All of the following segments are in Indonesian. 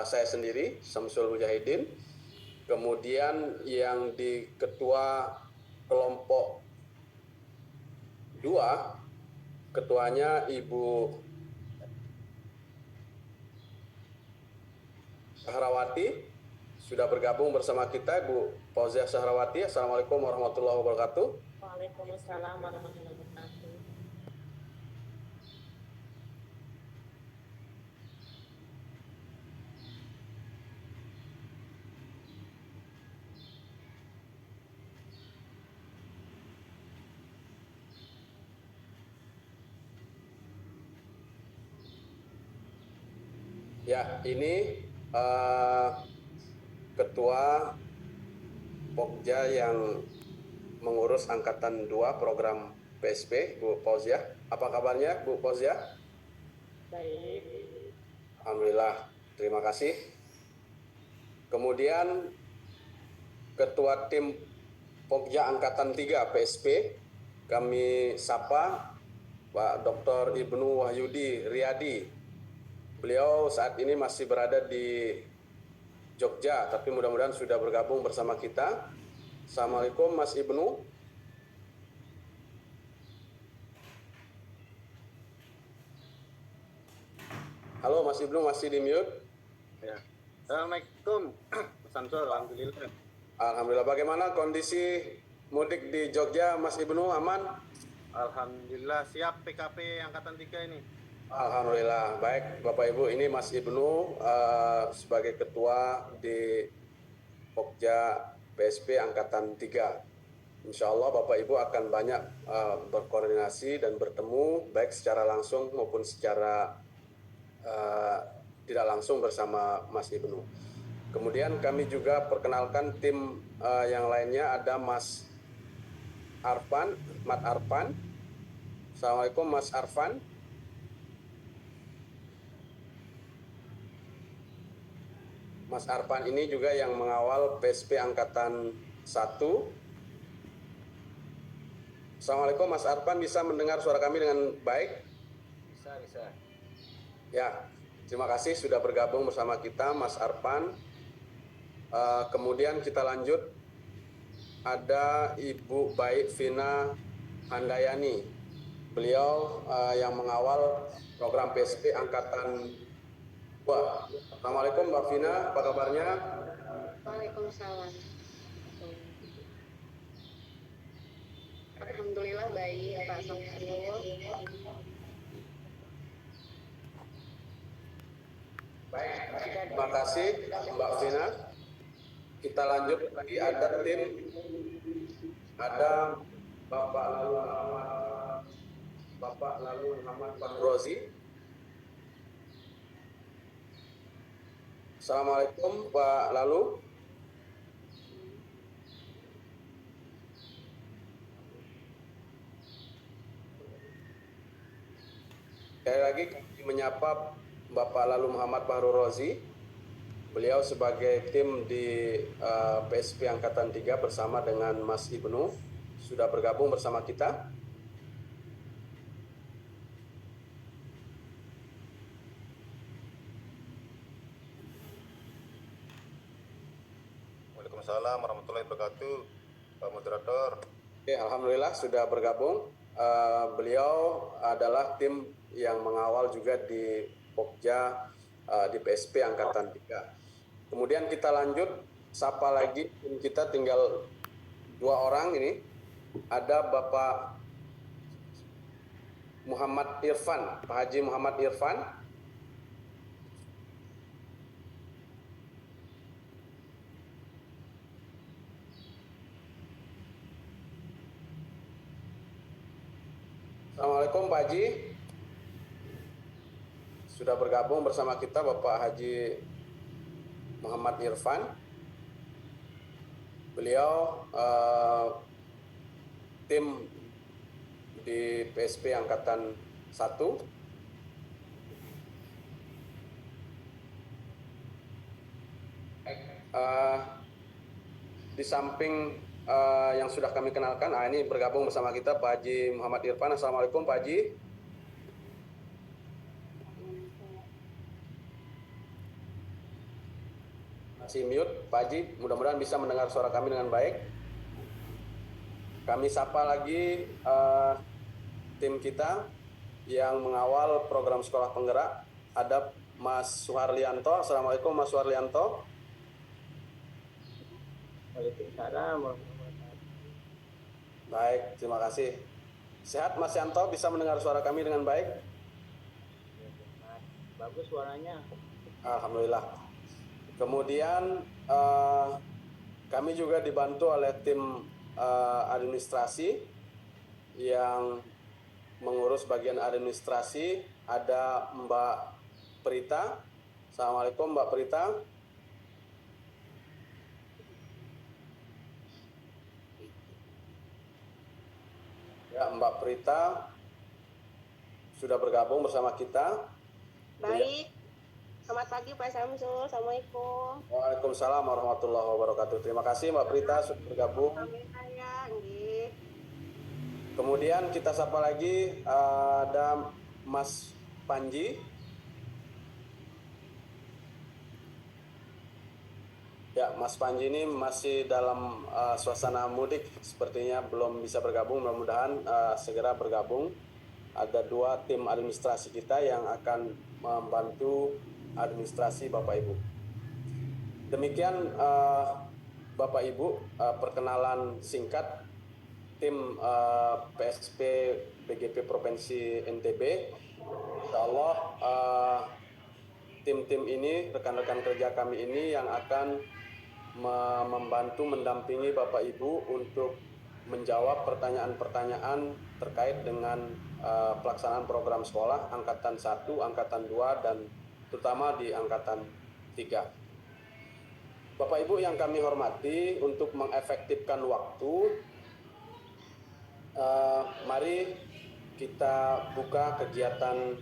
saya sendiri, Samsul Mujahidin. Kemudian yang di ketua kelompok 2, ketuanya Ibu Sahrawati, sudah bergabung bersama kita, Ibu Fauziah Sahrawati. Assalamualaikum warahmatullahi wabarakatuh. Waalaikumsalam warahmatullahi wabarakatuh. Ya, ini Ketua Pokja yang mengurus Angkatan 2 program PSP, Bu Fauziah. Apa kabarnya, Bu Fauziah? Baik. Alhamdulillah, terima kasih. Kemudian Ketua Tim Pokja Angkatan 3 PSP, kami sapa Pak Dr. Ibnu Wahyudi Riyadi. Beliau saat ini masih berada di Jogja, tapi mudah-mudahan sudah bergabung bersama kita. Assalamualaikum Mas Ibnu. Halo Mas Ibnu, masih di mute? Ya. Assalamualaikum, Mas Samsul. Alhamdulillah. Alhamdulillah. Bagaimana kondisi mudik di Jogja, Mas Ibnu? Aman? Alhamdulillah siap PKP Angkatan 3 ini. Alhamdulillah. Baik Bapak Ibu, ini Mas Ibnu sebagai ketua di Pokja PSP Angkatan 3. Insya Allah Bapak Ibu akan banyak berkoordinasi dan bertemu baik secara langsung maupun secara tidak langsung bersama Mas Ibnu. Kemudian kami juga perkenalkan tim yang lainnya, ada Mas Arfan, Mat Arfan. Assalamualaikum Mas Arfan. Mas Arfan ini juga yang mengawal PSP Angkatan 1. Assalamualaikum Mas Arfan, bisa mendengar suara kami dengan baik? Bisa. Ya, terima kasih sudah bergabung bersama kita Mas Arfan. Kemudian kita lanjut, ada Ibu Baik Vina Handayani. Beliau yang mengawal program PSP Angkatan 2. Assalamualaikum Mbak Vina, apa kabarnya? Waalaikumsalam. Alhamdulillah baik Pak Samsul. Baik, terima kasih Mbak Vina. Kita lanjut lagi, ada tim, ada Bapak Lalu Muhammad Fahrozi. Assalamualaikum Pak Lalu. Sekali lagi kami menyapa Bapak Lalu Muhammad Fahrozi. Beliau sebagai tim di PSP Angkatan 3 bersama dengan Mas Ibnu sudah bergabung bersama kita. Waalaikumsalam warahmatullahi wabarakatuh, Pak Moderator. Oke, alhamdulillah sudah bergabung. Beliau adalah tim yang mengawal juga di Pokja di PSP Angkatan 3. Kemudian kita lanjut, sapa lagi, tim kita tinggal 2 orang ini. Ada Bapak Muhammad Irfan, Pak Haji Muhammad Irfan. Assalamualaikum Pak Haji. Sudah bergabung bersama kita Bapak Haji Muhammad Irfan. Beliau tim di PSP Angkatan 1. Di samping yang sudah kami kenalkan, ini bergabung bersama kita Pak Haji Muhammad Irfan. Assalamualaikum Pak Haji. Masih mute, Pak Haji. Mudah-mudahan bisa mendengar suara kami dengan baik. Kami sapa lagi tim kita yang mengawal program sekolah penggerak. Ada Mas Suharlianto. Assalamualaikum Mas Suharlianto. Waalaikumsalam. Baik, terima kasih. Sehat Mas Yanto, bisa mendengar suara kami dengan baik? Bagus suaranya. Alhamdulillah. Kemudian kami juga dibantu oleh tim administrasi yang mengurus bagian administrasi. Ada Mbak Prita. Assalamualaikum Mbak Prita. Ya, Mbak Prita sudah bergabung bersama kita. Baik. Selamat pagi Pak Samsul. Assalamualaikum. Waalaikumsalam warahmatullahi wabarakatuh. Terima kasih Mbak Prita sudah bergabung. Kami saya, nggih. Kemudian kita sapa lagi ada Mas Panji. Ya, Mas Panji ini masih dalam suasana mudik, sepertinya belum bisa bergabung. Mudah-mudahan segera bergabung. Ada 2 tim administrasi kita yang akan membantu administrasi Bapak Ibu. Demikian Bapak Ibu perkenalan singkat tim PSP BGP Provinsi NTB. Insya Allah tim-tim ini, rekan-rekan kerja kami ini yang akan membantu mendampingi Bapak Ibu untuk menjawab pertanyaan-pertanyaan terkait dengan pelaksanaan program sekolah Angkatan 1, Angkatan 2, dan terutama di Angkatan 3. Bapak Ibu yang kami hormati, untuk mengefektifkan waktu, mari kita buka kegiatan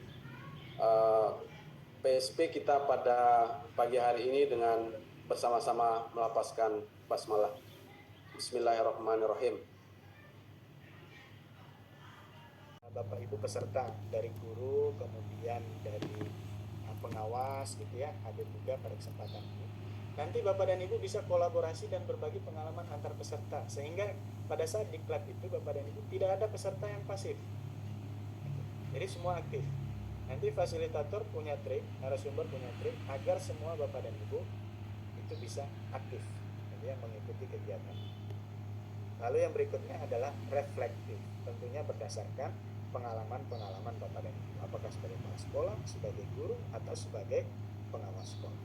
PSP kita pada pagi hari ini dengan bersama-sama melafazkan basmalah. Bismillahirrahmanirrahim. Bapak Ibu peserta dari guru, kemudian dari pengawas gitu ya, hadir juga pada kesempatan ini. Nanti Bapak dan Ibu bisa kolaborasi dan berbagi pengalaman antar peserta, sehingga pada saat diklat itu Bapak dan Ibu tidak ada peserta yang pasif. Jadi semua aktif. Nanti fasilitator punya trik, narasumber punya trik agar semua Bapak dan Ibu itu bisa aktif, jadi mengikuti kegiatan. Lalu yang berikutnya adalah reflektif, tentunya berdasarkan pengalaman-pengalaman Bapak dan Ibu, apakah sebagai kepala sekolah, sebagai guru, atau sebagai pengawas sekolah.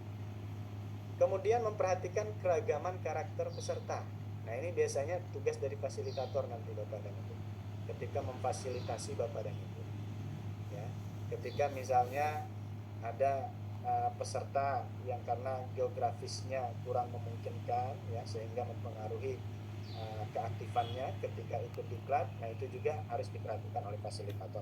Kemudian memperhatikan keragaman karakter peserta. Nah ini biasanya tugas dari fasilitator nanti Bapak dan Ibu, ketika memfasilitasi Bapak dan Ibu. Ya, ketika misalnya ada peserta yang karena geografisnya kurang memungkinkan ya, sehingga mempengaruhi keaktifannya ketika ikut diklat, nah itu juga harus diperhatikan oleh fasilitator.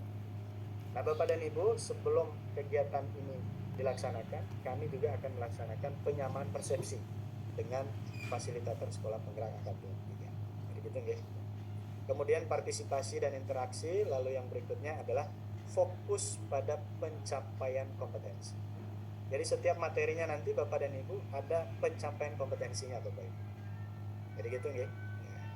Nah Bapak dan Ibu, sebelum kegiatan ini dilaksanakan, kami juga akan melaksanakan penyamaan persepsi dengan fasilitator sekolah penggerak angkatan 3. Jadi gitu guys. Kemudian partisipasi dan interaksi, lalu yang berikutnya adalah fokus pada pencapaian kompetensi. Jadi setiap materinya nanti Bapak dan Ibu ada pencapaian kompetensinya Bapak Ibu. Jadi gitu nggih.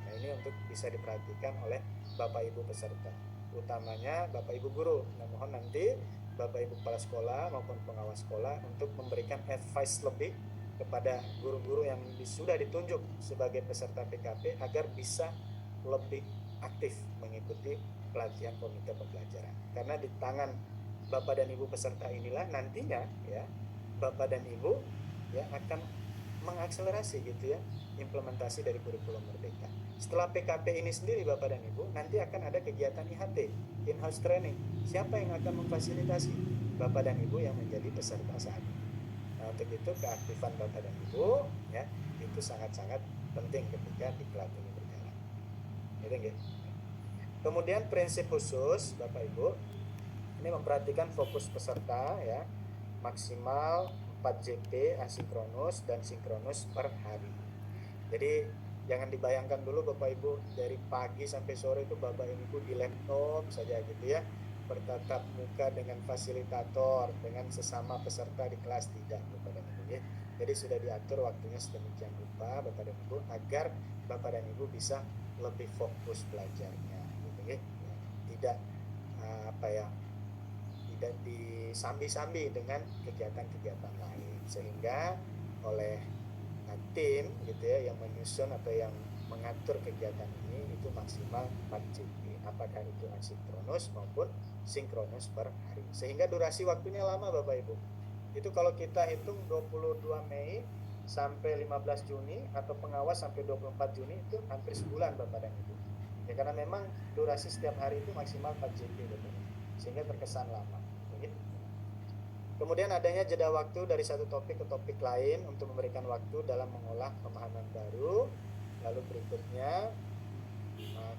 Nah, ini untuk bisa diperhatikan oleh Bapak Ibu peserta, utamanya Bapak Ibu guru. Nah, mohon nanti Bapak Ibu kepala sekolah maupun pengawas sekolah untuk memberikan advice lebih kepada guru-guru yang sudah ditunjuk sebagai peserta PKP agar bisa lebih aktif mengikuti pelatihan komite pembelajaran. Karena di tangan Bapak dan Ibu peserta inilah nantinya ya Bapak dan Ibu ya akan mengakselerasi gitu ya implementasi dari kurikulum Merdeka. Setelah PKP ini sendiri Bapak dan Ibu, nanti akan ada kegiatan IHT, in-house training. Siapa yang akan memfasilitasi? Bapak dan Ibu yang menjadi peserta saat ini. Nah, untuk itu keaktifan Bapak dan Ibu ya itu sangat-sangat penting ketika diklat ini berjalan. Gitu nggih. Kemudian prinsip khusus Bapak Ibu ini memperhatikan fokus peserta ya, maksimal 4 JP asinkronus dan sinkronus per hari. Jadi jangan dibayangkan dulu Bapak Ibu dari pagi sampai sore itu Bapak Ibu di laptop saja gitu ya, bertatap muka dengan fasilitator, dengan sesama peserta di kelas, tidak Bapak dan Ibu ya. Jadi sudah diatur waktunya sedemikian rupa Bapak dan Ibu agar Bapak dan Ibu bisa lebih fokus belajarnya gitu ya. Tidak tidak disambi-sambi dengan kegiatan-kegiatan lain, sehingga oleh tim gitu ya yang menyusun atau yang mengatur kegiatan ini itu maksimal 4 GP, apakah itu asinkronus maupun sinkronus per hari, sehingga durasi waktunya lama Bapak Ibu. Itu kalau kita hitung 22 Mei sampai 15 Juni atau pengawas sampai 24 Juni itu hampir sebulan Bapak dan Ibu. Ya, karena memang durasi setiap hari itu maksimal 4 GP Bapak, sehingga terkesan lama. Kemudian adanya jeda waktu dari satu topik ke topik lain untuk memberikan waktu dalam mengolah pemahaman baru. Lalu berikutnya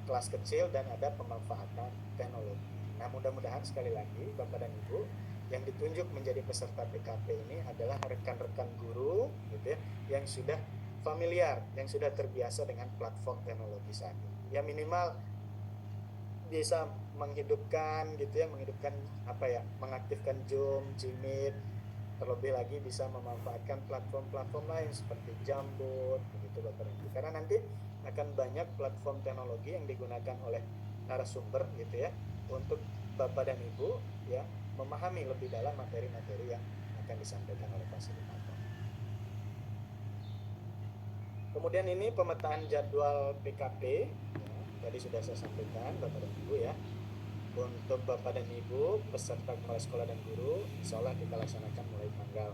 kelas kecil dan ada pemanfaatan teknologi. Nah, mudah-mudahan sekali lagi Bapak dan Ibu yang ditunjuk menjadi peserta PKP ini adalah rekan-rekan guru gitu ya, yang sudah familiar, yang sudah terbiasa dengan platform teknologi saat ini. Ya minimal bisa menghidupkan gitu ya, mengaktifkan Zoom, Jmeet, terlebih lagi bisa memanfaatkan platform-platform lain seperti Jamboard begitu Bapak Ibu. Karena nanti akan banyak platform teknologi yang digunakan oleh narasumber gitu ya untuk Bapak dan Ibu ya memahami lebih dalam materi-materi yang akan disampaikan oleh fasilitator. Kemudian ini pemetaan jadwal PKP ya, tadi sudah saya sampaikan Bapak dan Ibu ya. Untuk Bapak dan Ibu peserta kepala sekolah dan guru, insya Allah kita laksanakan mulai tanggal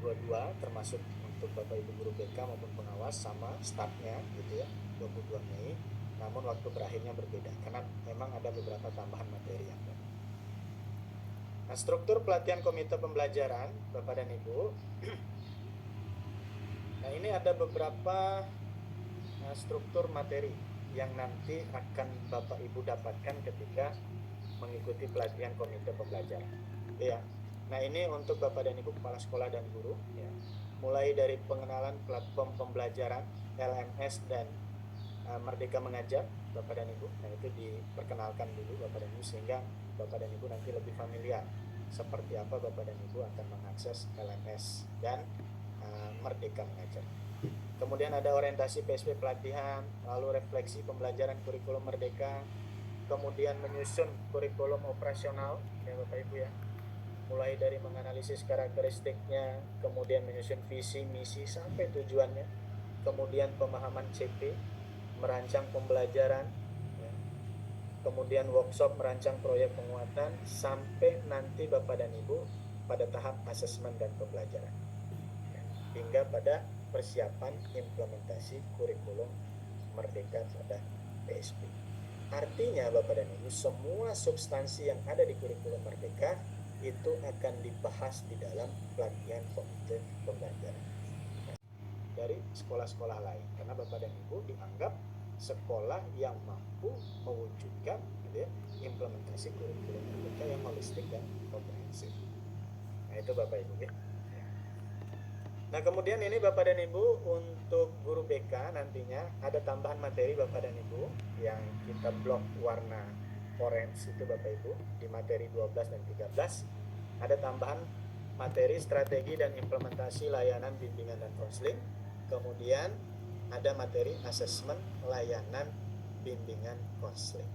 22, termasuk untuk Bapak Ibu guru BK maupun pengawas sama startnya gitu ya 22 Mei. Namun waktu berakhirnya berbeda karena memang ada beberapa tambahan materi yang baru. Nah, struktur pelatihan komite pembelajaran Bapak dan Ibu. Nah, ini ada beberapa struktur materi yang nanti akan Bapak Ibu dapatkan ketika mengikuti pelatihan komite pembelajaran. Ya. Nah, ini untuk Bapak dan Ibu kepala sekolah dan guru ya. Mulai dari pengenalan platform pembelajaran LMS dan Merdeka Mengajar Bapak dan Ibu. Nah, itu diperkenalkan dulu Bapak dan Ibu sehingga Bapak dan Ibu nanti lebih familiar seperti apa Bapak dan Ibu akan mengakses LMS dan Merdeka Mengajar. Kemudian ada orientasi PSP pelatihan, lalu refleksi pembelajaran kurikulum Merdeka, kemudian menyusun kurikulum operasional ya Bapak Ibu ya. Mulai dari menganalisis karakteristiknya, kemudian menyusun visi, misi sampai tujuannya, kemudian pemahaman CP, merancang pembelajaran, ya. Kemudian workshop merancang proyek penguatan, sampai nanti Bapak dan Ibu pada tahap asesmen dan pembelajaran, ya. Hingga pada persiapan implementasi kurikulum Merdeka pada PSP. Artinya Bapak dan Ibu, semua substansi yang ada di kurikulum Merdeka itu akan dibahas di dalam pelatihan komite pembelajaran dari sekolah-sekolah lain, karena Bapak dan Ibu dianggap sekolah yang mampu mewujudkan gitu ya, implementasi kurikulum Merdeka yang holistik dan komprehensif. Nah, itu Bapak Ibu ya. Nah, kemudian ini Bapak dan Ibu untuk guru BK nantinya ada tambahan materi Bapak dan Ibu yang kita blok warna orange itu Bapak Ibu di materi 12 dan 13 ada tambahan materi strategi dan implementasi layanan bimbingan dan konseling. Kemudian ada materi asesmen layanan bimbingan konseling.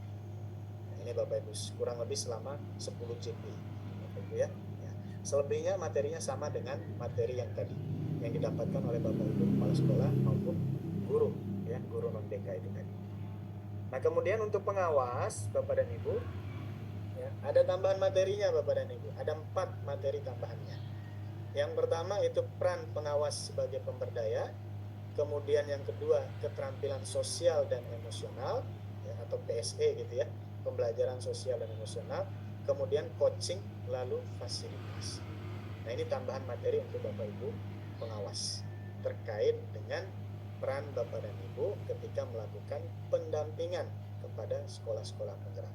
Nah, ini Bapak Ibu kurang lebih selama 10 GP Bapak Ibu ya. Selebihnya materinya sama dengan materi yang tadi yang didapatkan oleh Bapak Ibu kepala sekolah maupun guru ya, guru non BK itu tadi. Nah, kemudian untuk pengawas Bapak dan Ibu ya, ada tambahan materinya Bapak dan Ibu. Ada 4 materi tambahannya. Yang pertama itu peran pengawas sebagai pemberdaya. Kemudian yang kedua keterampilan sosial dan emosional ya, atau PSE gitu ya, pembelajaran sosial dan emosional. Kemudian coaching lalu fasilitas. Nah, ini tambahan materi untuk Bapak Ibu pengawas terkait dengan peran Bapak dan Ibu ketika melakukan pendampingan kepada sekolah-sekolah penggerak.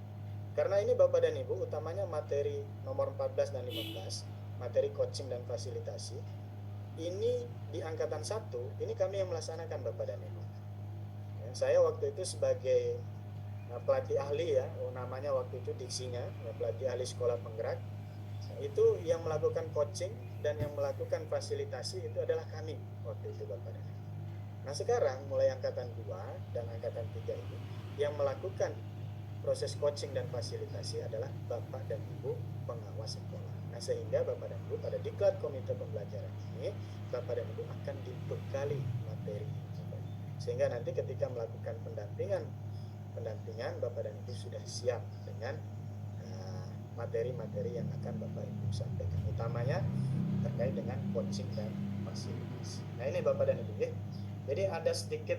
Karena ini Bapak dan Ibu utamanya materi nomor 14 dan 15, materi coaching dan fasilitasi. Ini di angkatan 1, ini kami yang melaksanakan Bapak dan Ibu. Ya, saya waktu itu sebagai pelatih ahli ya, namanya waktu itu diksinya, pelatih ahli sekolah penggerak. Nah, itu yang melakukan coaching dan yang melakukan fasilitasi itu adalah kami waktu itu Bapak dan Ibu. Nah sekarang mulai angkatan 2 dan angkatan 3 ini yang melakukan proses coaching dan fasilitasi adalah Bapak dan Ibu pengawas sekolah. Nah sehingga Bapak dan Ibu pada diklat komite pembelajaran ini, Bapak dan Ibu akan dibekali materi. Sehingga nanti ketika melakukan pendampingan Bapak dan Ibu sudah siap dengan materi-materi yang akan Bapak Ibu sampaikan. Utamanya terkait dengan coaching dan fasilitasi. Nah ini Bapak dan Ibu ya. Jadi ada sedikit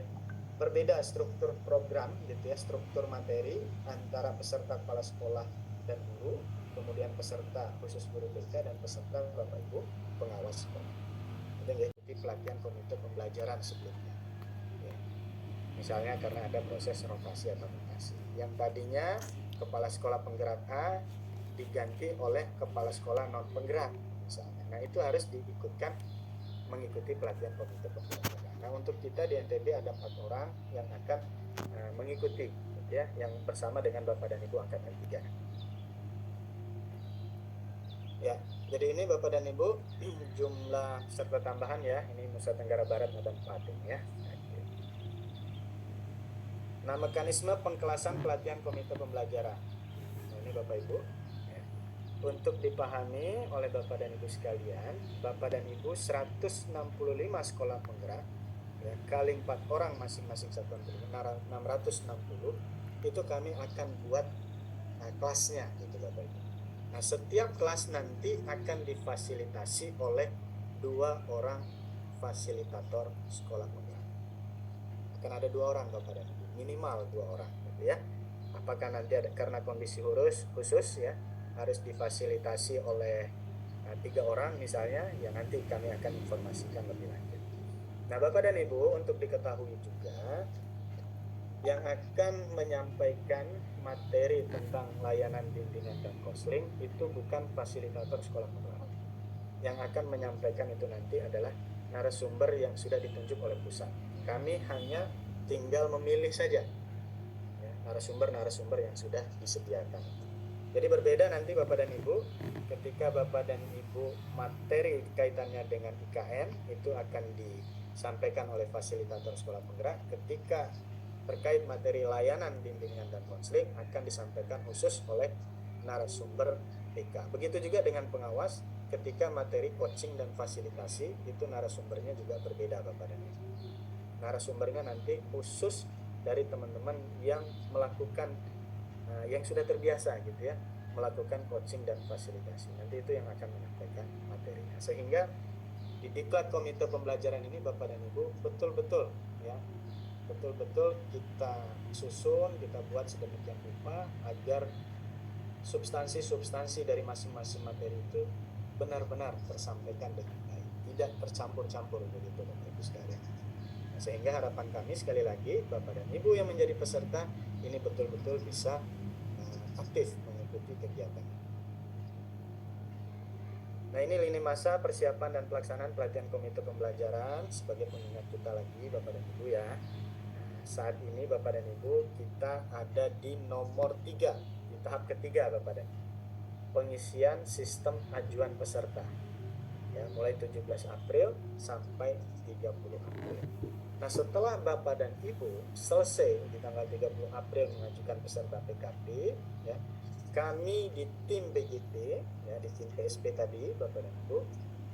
berbeda struktur program gitu ya, struktur materi antara peserta kepala sekolah dan guru, kemudian peserta khusus guru BK dan peserta Bapak Ibu pengawas sekolah. Itu mengikuti pelatihan komite pembelajaran sebelumnya. Ya. Misalnya karena ada proses rotasi atau mutasi. Yang tadinya kepala sekolah penggerak A diganti oleh kepala sekolah non penggerak misalnya. Nah itu harus diikutkan mengikuti pelatihan komite pembelajaran. Nah untuk kita di NTB ada 4 orang yang akan mengikuti ya, yang bersama dengan Bapak dan Ibu angkatan 3. Ya, jadi ini Bapak dan Ibu jumlah peserta tambahan ya. Ini Nusa Tenggara Barat ada 4 ini ya. Nah, mekanisme pengkelasan pelatihan komite pembelajaran. Nah, ini Bapak Ibu. Ya. Untuk dipahami oleh Bapak dan Ibu sekalian, Bapak dan Ibu 165 sekolah penggerak ya, kali 4 orang masing-masing satuan pendidikan 660 itu kami akan buat kelasnya gitu Bapak Ibu. Nah setiap kelas nanti akan difasilitasi oleh 2 orang fasilitator sekolah penggerak. Akan ada 2 orang Bapak dan Ibu, minimal 2 orang gitu ya. Apakah nanti ada karena kondisi khusus ya harus difasilitasi oleh 3 orang misalnya, ya nanti kami akan informasikan lebih lanjut. Nah Bapak dan Ibu untuk diketahui juga yang akan menyampaikan materi tentang layanan bimbingan dan konseling itu bukan fasilitator sekolah penggerak. Yang akan menyampaikan itu nanti adalah narasumber yang sudah ditunjuk oleh pusat. Kami hanya tinggal memilih saja ya, narasumber yang sudah disediakan. Jadi berbeda nanti Bapak dan Ibu ketika Bapak dan Ibu materi kaitannya dengan IKN itu akan disampaikan oleh fasilitator sekolah penggerak. Ketika terkait materi layanan bimbingan dan konseling akan disampaikan khusus oleh narasumber PK. Begitu juga dengan pengawas ketika materi coaching dan fasilitasi itu narasumbernya juga berbeda Bapak dan Ibu. Narasumbernya nanti khusus dari teman-teman yang melakukan yang sudah terbiasa gitu ya melakukan coaching dan fasilitasi. Nanti itu yang akan menyampaikan materinya. Sehingga di diklat komite pembelajaran ini Bapak dan Ibu betul-betul kita susun, kita buat sedemikian rupa agar substansi dari masing-masing materi itu benar-benar tersampaikan dengan baik, tidak tercampur-campur begitu Bapak Ibu sekalian. Nah, sehingga harapan kami sekali lagi Bapak dan Ibu yang menjadi peserta ini betul-betul bisa aktif mengikuti kegiatan. Nah ini lini masa persiapan dan pelaksanaan pelatihan komite pembelajaran sebagai pengingat kita lagi Bapak dan Ibu ya. Saat ini Bapak dan Ibu kita ada di nomor 3, di tahap ketiga Bapak dan Ibu. Pengisian sistem ajuan peserta ya, mulai 17 April sampai 30 April. Nah setelah Bapak dan Ibu selesai di tanggal 30 April mengajukan peserta PKP ya, kami di tim BGP ya, di tim PSP tadi Bapak dan Ibu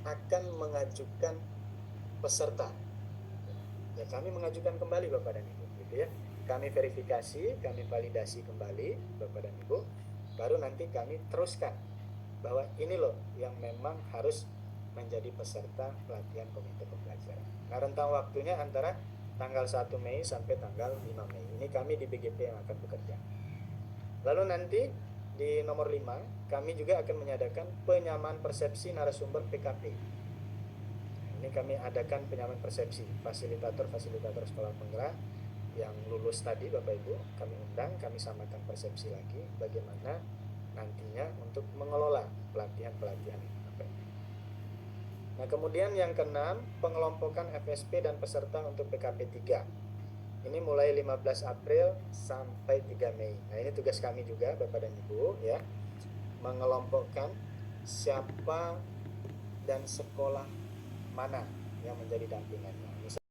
akan mengajukan peserta ya, kami mengajukan kembali Bapak dan Ibu gitu ya. Kami verifikasi, kami validasi kembali Bapak dan Ibu, baru nanti kami teruskan bahwa ini loh yang memang harus menjadi peserta pelatihan komite pembelajaran. Nah rentang waktunya antara tanggal 1 Mei sampai tanggal 5 Mei. Ini kami di BGP yang akan bekerja. Lalu nanti di nomor 5 kami juga akan menyadakan penyamaan persepsi narasumber PKP. Ini kami adakan penyamaan persepsi fasilitator sekolah penggerak yang lulus tadi Bapak Ibu, kami undang, kami samakan persepsi lagi bagaimana nantinya untuk mengelola pelatihan-pelatihan ini. Nah kemudian yang keenam, pengelompokan FSP dan peserta untuk PKP 3. Ini mulai 15 April sampai 3 Mei. Nah ini tugas kami juga Bapak dan Ibu ya, mengelompokkan siapa dan sekolah mana yang menjadi dampingannya.